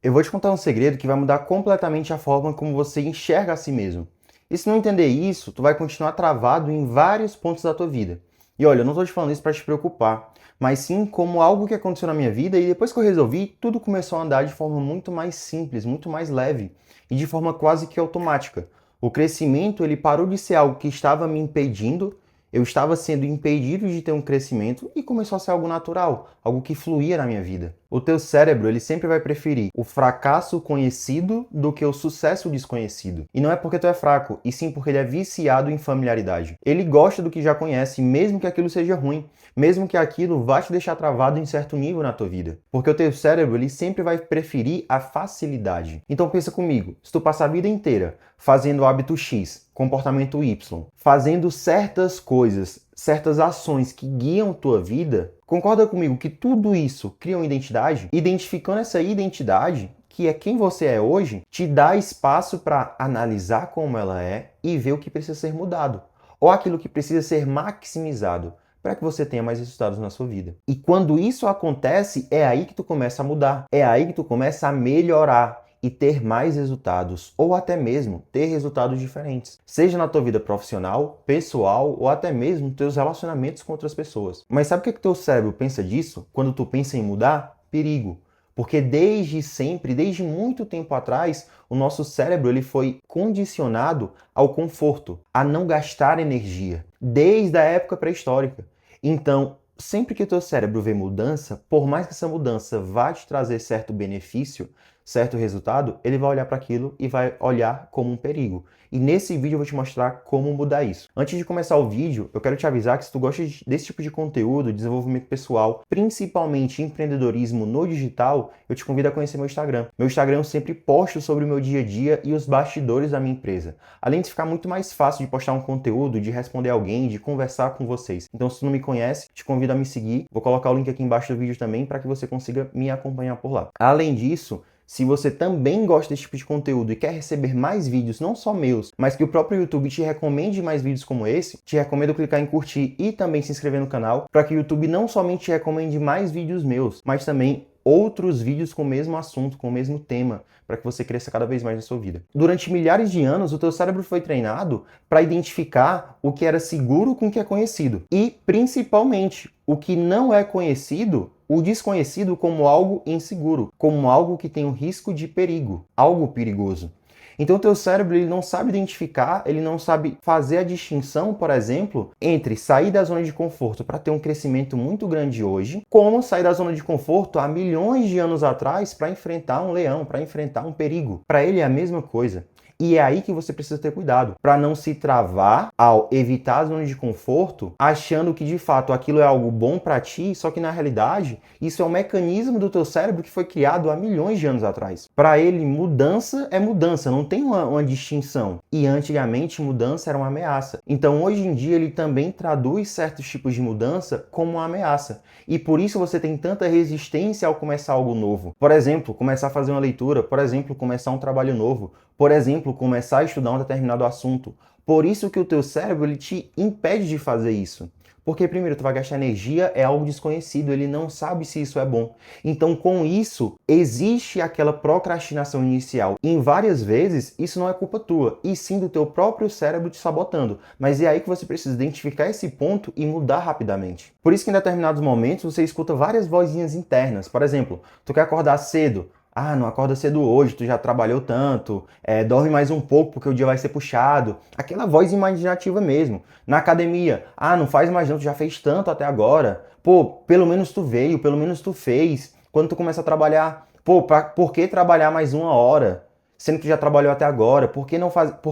Eu vou te contar um segredo que vai mudar completamente a forma como você enxerga a si mesmo. E se não entender isso, tu vai continuar travado em vários pontos da tua vida. E olha, eu não estou te falando isso para te preocupar, mas sim como algo que aconteceu na minha vida e depois que eu resolvi, tudo começou a andar de forma muito mais simples, muito mais leve e de forma quase que automática. O crescimento, ele parou de ser algo que estava me impedindo, eu estava sendo impedido de ter um crescimento e começou a ser algo natural, algo que fluía na minha vida. O teu cérebro, ele sempre vai preferir o fracasso conhecido do que o sucesso desconhecido. E não é porque tu é fraco, e sim porque ele é viciado em familiaridade. Ele gosta do que já conhece, mesmo que aquilo seja ruim, mesmo que aquilo vá te deixar travado em certo nível na tua vida. Porque o teu cérebro, ele sempre vai preferir a facilidade. Então pensa comigo, se tu passar a vida inteira fazendo o hábito X, comportamento Y, fazendo certas coisas, certas ações que guiam tua vida, concorda comigo que tudo isso cria uma identidade? Identificando essa identidade, que é quem você é hoje, te dá espaço para analisar como ela é e ver o que precisa ser mudado, ou aquilo que precisa ser maximizado para que você tenha mais resultados na sua vida. E quando isso acontece, é aí que tu começa a mudar, é aí que tu começa a melhorar e ter mais resultados, ou até mesmo ter resultados diferentes, seja na tua vida profissional, pessoal, ou até mesmo teus relacionamentos com outras pessoas. Mas sabe o que teu cérebro pensa disso quando tu pensa em mudar? Perigo. Porque desde sempre, desde muito tempo atrás, o nosso cérebro ele foi condicionado ao conforto, a não gastar energia, desde a época pré-histórica. Então, sempre que o teu cérebro vê mudança, por mais que essa mudança vá te trazer certo benefício, certo resultado, ele vai olhar para aquilo e vai olhar como um perigo. E nesse vídeo eu vou te mostrar como mudar isso. Antes de começar o vídeo, eu quero te avisar que se tu gosta desse tipo de conteúdo, desenvolvimento pessoal, principalmente empreendedorismo no digital, eu te convido a conhecer meu Instagram. Meu Instagram eu sempre posto sobre o meu dia a dia e os bastidores da minha empresa. Além de ficar muito mais fácil de postar um conteúdo, de responder alguém, de conversar com vocês. Então se tu não me conhece, te convido a me seguir. Vou colocar o link aqui embaixo do vídeo também para que você consiga me acompanhar por lá. Além disso, se você também gosta desse tipo de conteúdo e quer receber mais vídeos, não só meus, mas que o próprio YouTube te recomende mais vídeos como esse, te recomendo clicar em curtir e também se inscrever no canal, para que o YouTube não somente te recomende mais vídeos meus, mas também outros vídeos com o mesmo assunto, com o mesmo tema, para que você cresça cada vez mais na sua vida. Durante milhares de anos, o teu cérebro foi treinado para identificar o que era seguro com o que é conhecido. E, principalmente, o que não é conhecido, o desconhecido como algo inseguro, como algo que tem um risco de perigo, algo perigoso. Então o teu cérebro ele não sabe identificar, ele não sabe fazer a distinção, por exemplo, entre sair da zona de conforto para ter um crescimento muito grande hoje, como sair da zona de conforto há milhões de anos atrás para enfrentar um leão, para enfrentar um perigo. Para ele é a mesma coisa. E é aí que você precisa ter cuidado, para não se travar ao evitar a zona de conforto, achando que de fato aquilo é algo bom para ti, só que na realidade isso é um mecanismo do teu cérebro que foi criado há milhões de anos atrás. Para ele, mudança é mudança, não tem uma distinção. E antigamente mudança era uma ameaça. Então hoje em dia ele também traduz certos tipos de mudança como uma ameaça. E por isso você tem tanta resistência ao começar algo novo. Por exemplo, começar a fazer uma leitura, por exemplo, começar um trabalho novo. Por exemplo, começar a estudar um determinado assunto. Por isso que o teu cérebro ele te impede de fazer isso. Porque primeiro, tu vai gastar energia, é algo desconhecido, ele não sabe se isso é bom. Então, com isso, existe aquela procrastinação inicial. E em várias vezes, isso não é culpa tua, e sim do teu próprio cérebro te sabotando. Mas é aí que você precisa identificar esse ponto e mudar rapidamente. Por isso que em determinados momentos você escuta várias vozinhas internas. Por exemplo, tu quer acordar cedo. Ah, não acorda cedo hoje, tu já trabalhou tanto, dorme mais um pouco porque o dia vai ser puxado. Aquela voz imaginativa mesmo. Na academia, ah, não faz mais não, tu já fez tanto até agora. Pô, pelo menos tu veio, pelo menos tu fez. Quando tu começa a trabalhar, pô, por que trabalhar mais uma hora? Sendo que tu já trabalhou até agora. Por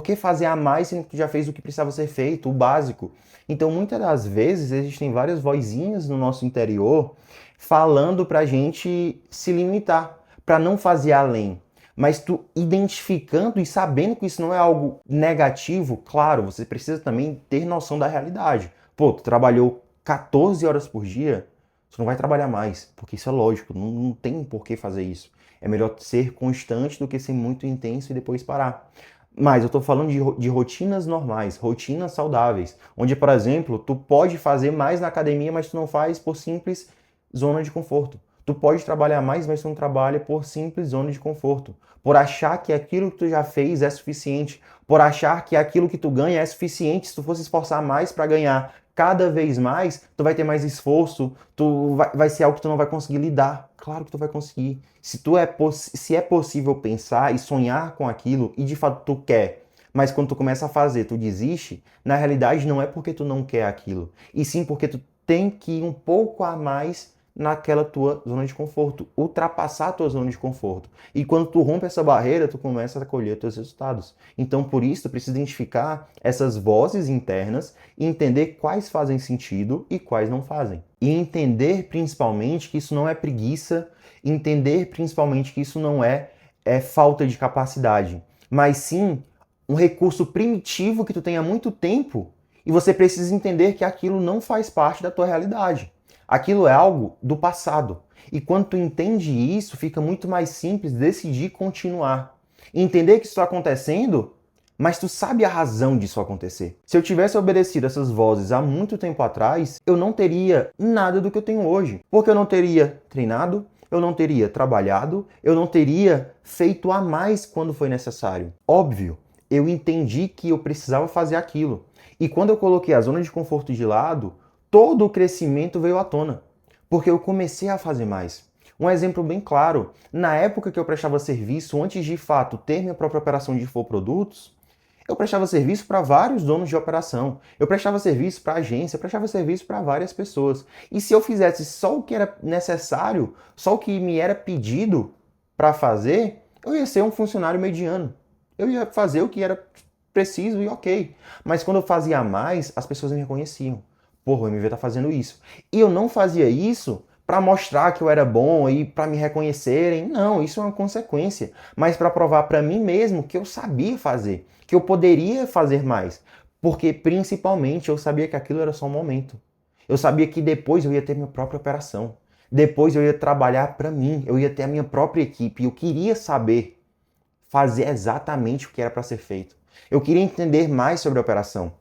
que fazer a mais sendo que tu já fez o que precisava ser feito, o básico? Então, muitas das vezes, existem várias vozinhas no nosso interior falando pra gente se limitar, para não fazer além. Mas tu identificando e sabendo que isso não é algo negativo, claro, você precisa também ter noção da realidade. Pô, tu trabalhou 14 horas por dia, tu não vai trabalhar mais, porque isso é lógico, não tem por que fazer isso. É melhor ser constante do que ser muito intenso e depois parar. Mas eu estou falando de rotinas normais, rotinas saudáveis, onde, por exemplo, tu pode fazer mais na academia, mas tu não faz por simples zona de conforto. Tu pode trabalhar mais, mas tu não trabalha por simples zona de conforto. Por achar que aquilo que tu já fez é suficiente. Por achar que aquilo que tu ganha é suficiente. Se tu fosse esforçar mais para ganhar cada vez mais, tu vai ter mais esforço, vai ser algo que tu não vai conseguir lidar. Claro que tu vai conseguir. Se é possível pensar e sonhar com aquilo e de fato tu quer, mas quando tu começa a fazer, tu desiste, na realidade não é porque tu não quer aquilo, e sim porque tu tem que ir um pouco a mais naquela tua zona de conforto, ultrapassar a tua zona de conforto. E quando tu rompe essa barreira, tu começa a colher teus resultados. Então, por isso, tu precisa identificar essas vozes internas e entender quais fazem sentido e quais não fazem. E entender principalmente que isso não é preguiça, entender principalmente que isso não é falta de capacidade, mas sim um recurso primitivo que tu tem há muito tempo e você precisa entender que aquilo não faz parte da tua realidade. Aquilo é algo do passado. E quando tu entende isso, fica muito mais simples decidir continuar. E entender que isso está acontecendo, mas tu sabe a razão disso acontecer. Se eu tivesse obedecido essas vozes há muito tempo atrás, eu não teria nada do que eu tenho hoje. Porque eu não teria treinado, eu não teria trabalhado, eu não teria feito a mais quando foi necessário. Óbvio, eu entendi que eu precisava fazer aquilo. E quando eu coloquei a zona de conforto de lado, todo o crescimento veio à tona, porque eu comecei a fazer mais. Um exemplo bem claro, na época que eu prestava serviço, antes de fato ter minha própria operação de infoprodutos, eu prestava serviço para vários donos de operação, eu prestava serviço para agência, eu prestava serviço para várias pessoas. E se eu fizesse só o que era necessário, só o que me era pedido para fazer, eu ia ser um funcionário mediano. Eu ia fazer o que era preciso e ok. Mas quando eu fazia mais, as pessoas me reconheciam. Porra, o MV tá fazendo isso. E eu não fazia isso para mostrar que eu era bom e para me reconhecerem. Não, isso é uma consequência. Mas para provar para mim mesmo que eu sabia fazer, que eu poderia fazer mais. Porque principalmente eu sabia que aquilo era só um momento. Eu sabia que depois eu ia ter minha própria operação. Depois eu ia trabalhar para mim, eu ia ter a minha própria equipe. Eu queria saber fazer exatamente o que era para ser feito. Eu queria entender mais sobre a operação.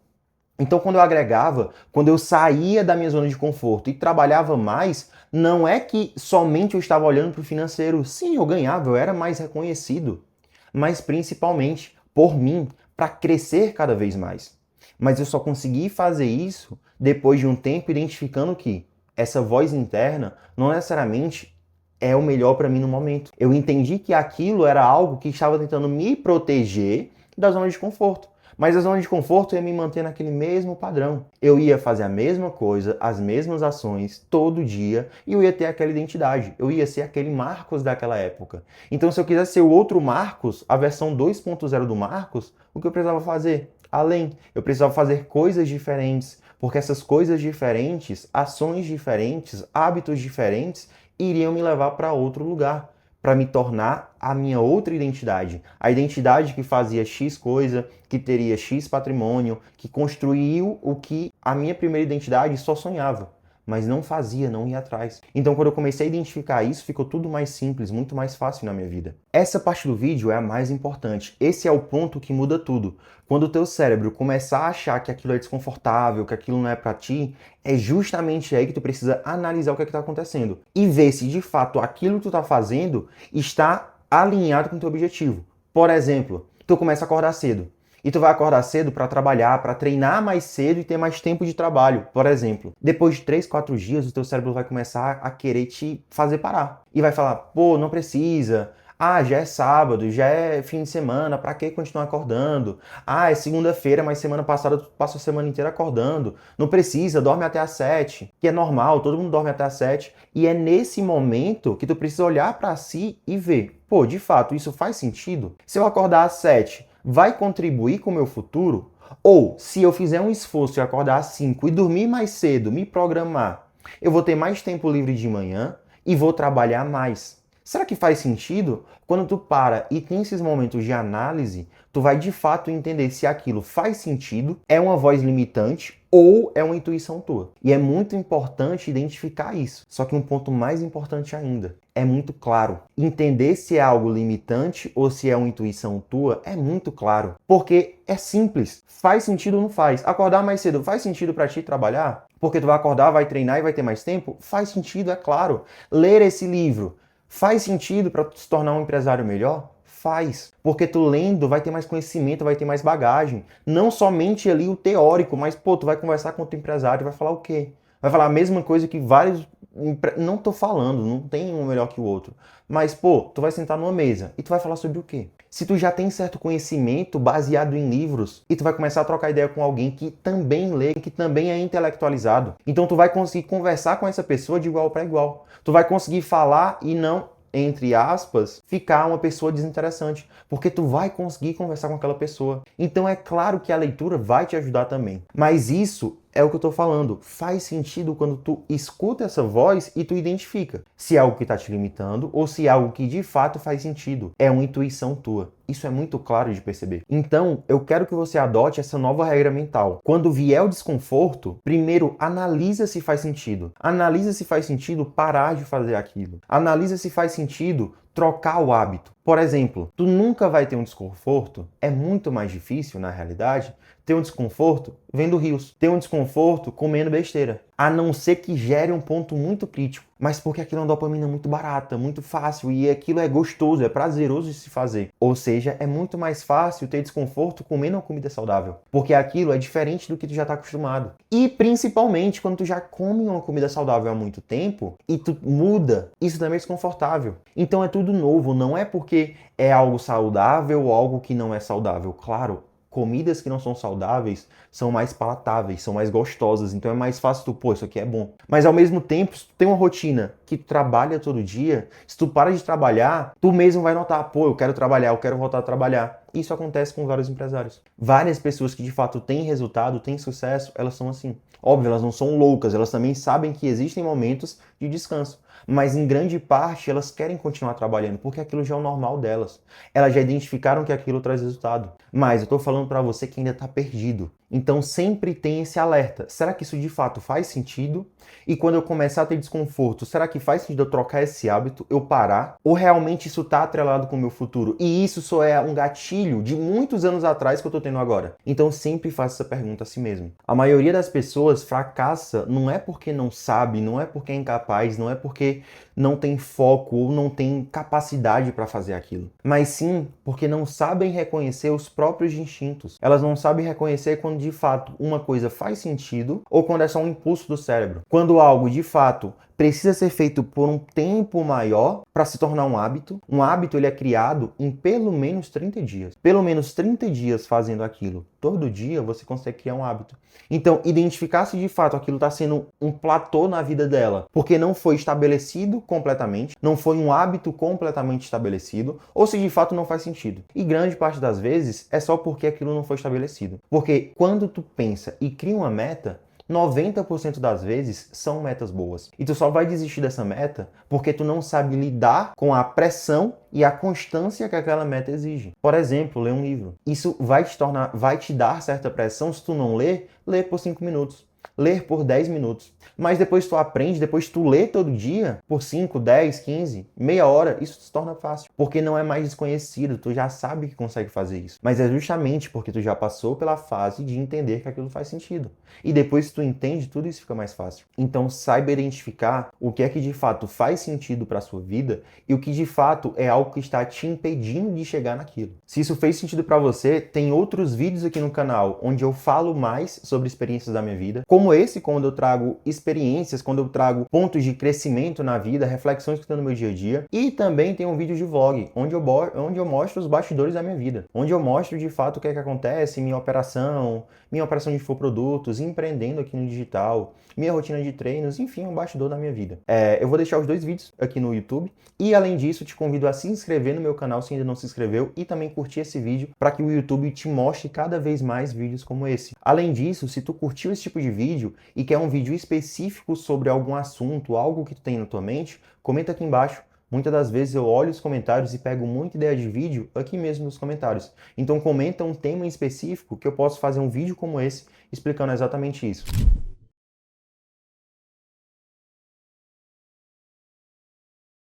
Então, quando eu agregava, quando eu saía da minha zona de conforto e trabalhava mais, não é que somente eu estava olhando para o financeiro. Sim, eu ganhava, eu era mais reconhecido. Mas principalmente por mim, para crescer cada vez mais. Mas eu só consegui fazer isso depois de um tempo identificando que essa voz interna não necessariamente é o melhor para mim no momento. Eu entendi que aquilo era algo que estava tentando me proteger da zona de conforto. Mas a zona de conforto ia me manter naquele mesmo padrão. Eu ia fazer a mesma coisa, as mesmas ações, todo dia, e eu ia ter aquela identidade. Eu ia ser aquele Marcos daquela época. Então, se eu quisesse ser o outro Marcos, a versão 2.0 do Marcos, o que eu precisava fazer? Além, eu precisava fazer coisas diferentes, porque essas coisas diferentes, ações diferentes, hábitos diferentes, iriam me levar para outro lugar, para me tornar a minha outra identidade. A identidade que fazia X coisa, que teria X patrimônio, que construiu o que a minha primeira identidade só sonhava, mas não fazia, não ia atrás. Então, quando eu comecei a identificar isso, ficou tudo mais simples, muito mais fácil na minha vida. Essa parte do vídeo é a mais importante. Esse é o ponto que muda tudo. Quando o teu cérebro começar a achar que aquilo é desconfortável, que aquilo não é pra ti, é justamente aí que tu precisa analisar o que é que tá acontecendo e ver se de fato aquilo que tu tá fazendo está alinhado com o teu objetivo. Por exemplo, tu começa a acordar cedo. E tu vai acordar cedo para trabalhar, para treinar mais cedo e ter mais tempo de trabalho, por exemplo. Depois de 3, 4 dias, o teu cérebro vai começar a querer te fazer parar. E vai falar, pô, não precisa. Ah, já é sábado, já é fim de semana, pra que continuar acordando? Ah, é segunda-feira, mas semana passada tu passou a semana inteira acordando. Não precisa, dorme até às 7, que é normal, todo mundo dorme até às 7. E é nesse momento que tu precisa olhar pra si e ver, pô, de fato, isso faz sentido? Se eu acordar às 7, vai contribuir com o meu futuro? Ou, se eu fizer um esforço e acordar às 5 e dormir mais cedo, me programar, eu vou ter mais tempo livre de manhã e vou trabalhar mais. Será que faz sentido? Quando tu para e tem esses momentos de análise, tu vai de fato entender se aquilo faz sentido, é uma voz limitante ou é uma intuição tua. E é muito importante identificar isso. Só que um ponto mais importante ainda, é muito claro. Entender se é algo limitante ou se é uma intuição tua é muito claro. Porque é simples. Faz sentido ou não faz? Acordar mais cedo faz sentido para ti trabalhar? Porque tu vai acordar, vai treinar e vai ter mais tempo? Faz sentido, é claro. Ler esse livro faz sentido para tu se tornar um empresário melhor? Faz. Porque tu lendo vai ter mais conhecimento, vai ter mais bagagem. Não somente ali o teórico, mas pô, tu vai conversar com o teu empresário e vai falar o quê? Vai falar a mesma coisa que vários... Não tô falando, não tem um melhor que o outro. Mas, pô, tu vai sentar numa mesa e tu vai falar sobre o quê? Se tu já tem certo conhecimento baseado em livros e tu vai começar a trocar ideia com alguém que também lê, que também é intelectualizado, então tu vai conseguir conversar com essa pessoa de igual para igual. Tu vai conseguir falar e não, entre aspas, ficar uma pessoa desinteressante, porque tu vai conseguir conversar com aquela pessoa. Então é claro que a leitura vai te ajudar também. Mas isso é o que eu tô falando. Faz sentido quando tu escuta essa voz e tu identifica se é algo que tá te limitando ou se é algo que de fato faz sentido. É uma intuição tua. Isso é muito claro de perceber. Então, eu quero que você adote essa nova regra mental. Quando vier o desconforto, primeiro analisa se faz sentido. Analisa se faz sentido parar de fazer aquilo. Analisa se faz sentido trocar o hábito. Por exemplo, tu nunca vai ter um desconforto, é muito mais difícil, na realidade, ter um desconforto vendo rios, ter um desconforto comendo besteira. A não ser que gere um ponto muito crítico, mas porque aquilo é uma dopamina muito barata, muito fácil e aquilo é gostoso, é prazeroso de se fazer. Ou seja, é muito mais fácil ter desconforto comendo uma comida saudável, porque aquilo é diferente do que tu já está acostumado. E principalmente quando tu já come uma comida saudável há muito tempo e tu muda, isso também é desconfortável. Então é tudo novo, não é porque é algo saudável ou algo que não é saudável. Claro, comidas que não são saudáveis são mais palatáveis, são mais gostosas, então é mais fácil tu, pô, isso aqui é bom. Mas ao mesmo tempo, se tu tem uma rotina que tu trabalha todo dia, se tu para de trabalhar, tu mesmo vai notar, pô, eu quero trabalhar, eu quero voltar a trabalhar. Isso acontece com vários empresários. Várias pessoas que de fato têm resultado, têm sucesso, elas são assim. Óbvio, elas não são loucas, elas também sabem que existem momentos de descanso. Mas em grande parte elas querem continuar trabalhando, porque aquilo já é o normal delas. Elas já identificaram que aquilo traz resultado. Mas eu tô falando para você que ainda tá perdido. Então sempre tem esse alerta. Será que isso de fato faz sentido? E quando eu começar a ter desconforto, será que faz sentido eu trocar esse hábito, eu parar? Ou realmente isso tá atrelado com o meu futuro? E isso só é um gatilho de muitos anos atrás que eu tô tendo agora. Então sempre faça essa pergunta a si mesmo. A maioria das pessoas fracassa não é porque não sabe, não é porque é incapaz, não é porque não tem foco ou não tem capacidade para fazer aquilo, mas sim porque não sabem reconhecer os próprios instintos. Elas não sabem reconhecer quando de fato uma coisa faz sentido ou quando é só um impulso do cérebro. Quando algo de fato precisa ser feito por um tempo maior para se tornar um hábito. Um hábito ele é criado em pelo menos 30 dias. Pelo menos 30 dias fazendo aquilo todo dia, você consegue criar um hábito. Então, identificar se de fato aquilo está sendo um platô na vida dela, porque não foi estabelecido completamente, não foi um hábito completamente estabelecido, ou se de fato não faz sentido. E grande parte das vezes é só porque aquilo não foi estabelecido. Porque quando tu pensa e cria uma meta, 90% das vezes são metas boas. E tu só vai desistir dessa meta porque tu não sabe lidar com a pressão e a constância que aquela meta exige. Por exemplo, ler um livro. Isso vai te dar certa pressão se tu não ler por 5 minutos. Ler por 10 minutos. Mas depois tu aprende, depois tu lê todo dia, por 5, 10, 15, meia hora, isso se torna fácil. Porque não é mais desconhecido, tu já sabe que consegue fazer isso. Mas é justamente porque tu já passou pela fase de entender que aquilo faz sentido. E depois que tu entende, tudo isso fica mais fácil. Então saiba identificar o que é que de fato faz sentido para a sua vida e o que de fato é algo que está te impedindo de chegar naquilo. Se isso fez sentido para você, tem outros vídeos aqui no canal onde eu falo mais sobre experiências da minha vida, como esse, quando eu trago experiências, quando eu trago pontos de crescimento na vida, reflexões que estão no meu dia a dia. E também tem um vídeo de vlog, onde eu mostro os bastidores da minha vida, onde eu mostro de fato o que é que acontece, minha operação de infoprodutos, empreendendo aqui no digital, minha rotina de treinos, enfim, um bastidor da minha vida. Eu vou deixar os 2 vídeos aqui no YouTube e, além disso, te convido a se inscrever no meu canal se ainda não se inscreveu e também curtir esse vídeo para que o YouTube te mostre cada vez mais vídeos como esse. Além disso, se tu curtiu esse tipo de vídeo e quer um vídeo específico sobre algum assunto, algo que tu tem na tua mente, comenta aqui embaixo. Muitas das vezes eu olho os comentários e pego muita ideia de vídeo aqui mesmo nos comentários. Então comenta um tema em específico que eu posso fazer um vídeo como esse explicando exatamente isso.